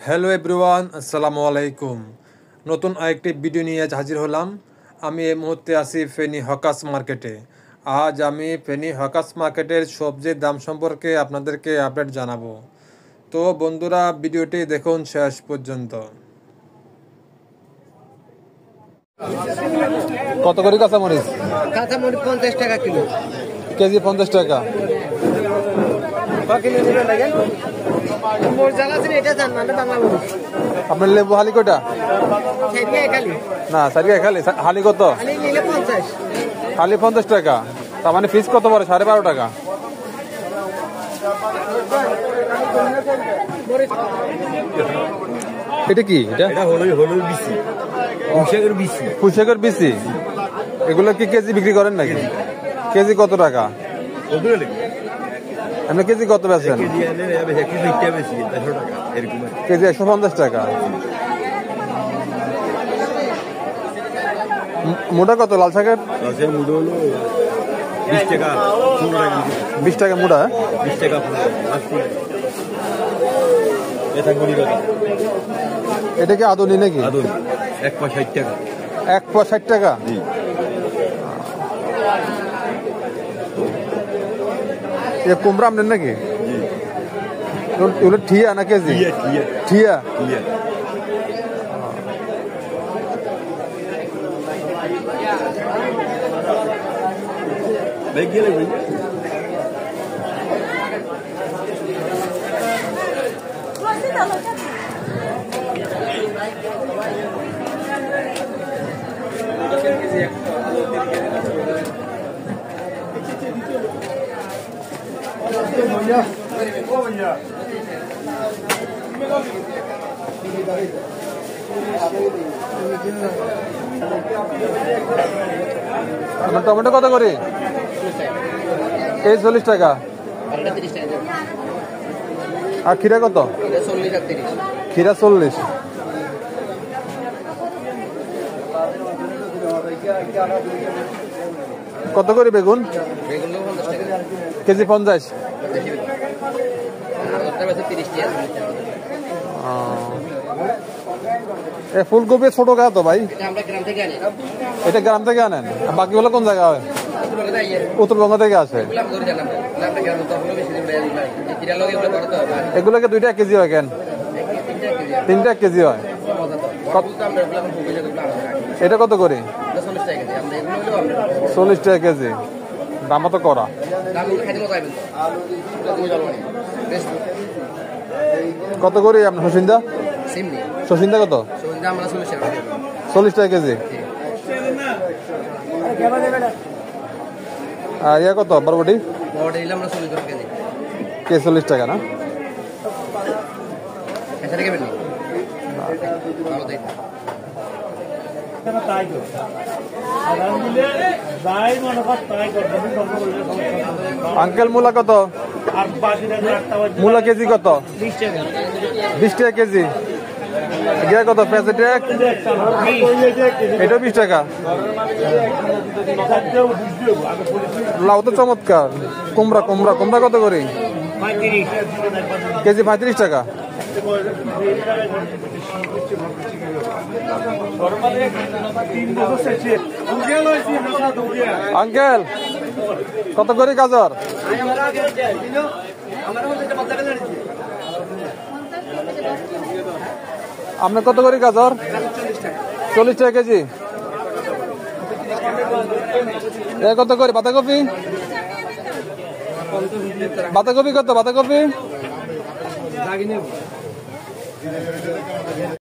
Hello everyone, আসসালামু আলাইকুম। নতুন আরেকটি ভিডিও নিয়ে হাজির হলাম। আমি এই মুহূর্তে আছি ফেনী হকার্স মার্কেটে। আজ আমি ফেনী হকার্স মার্কেটের সবজির দাম সম্পর্কে আপনাদেরকে আপডেট জানাবো। তো বন্ধুরা, ভিডিওটি দেখুন শেষ পর্যন্ত। কত করে কাঁচামরিচ? কাঁচামরিচ 50 টাকা কিলো, কেজি 50 টাকা। আপনার লেবু হালি কয়টা? না, সারিয়া খালি হালি কত? হালি 50 টাকা। তার মানে ফিস কত পড়ে? 12.5 টাকা। এটা কি? পুঁইশাকের বিচি। এগুলো কি কেজি বিক্রি করেন নাকি? কেজি কত টাকা? আপনি কেজি কত বেচেন? কেজি 150 টাকা। মুড়া কত লাল শাকের? 20 টাকা মুড়া। 20 টাকা। এটা কি আদুনি নাকি? 1 পা 60 টাকা। 1 পা 60 টাকা। কুমড়া আপনার নাকি? এগুলো ঠিয়া না কেজি? ঠিয়া। টমেটো কত করে? এই 40 টাকা। আর খিরা কত? খিরা 40। কত করে বেগুন? কেজি 50। ফুলকপি ছোট গা তো ভাই? এটা গ্রাম থেকে আনেন? বাকিগুলো কোন জায়গা হয়? উত্তরবঙ্গ থেকে আসে। এগুলোকে 2 টাকা কেজি হয় কেন? 3 টাকা কেজি হয়। এটা কত করে? 40 টাকা কেজি। দাম তো করা। কত করে আপনার শসিন্দা? শসিন্দা কত? 40 টাকা কেজি। আর ইয়া কত বরবটি? কে 40 টাকা না? আঙ্কেল মূলা কত? মূলা কেজি কত? 20 টাকা কেজি। গিয়া কত? প্যাসেটেক এটা 20 টাকা। লাউ তো চমৎকার। কুমড়া কুমড়া কুমড়া কত করে? কেজি 35 টাকা। আঙ্কেল কত করে গাজর? আপনার কত করে গাজর? 40 টাকা কেজি। কত করে বাঁধাকপি? বাঁধাকপি কত? বাঁধাকপি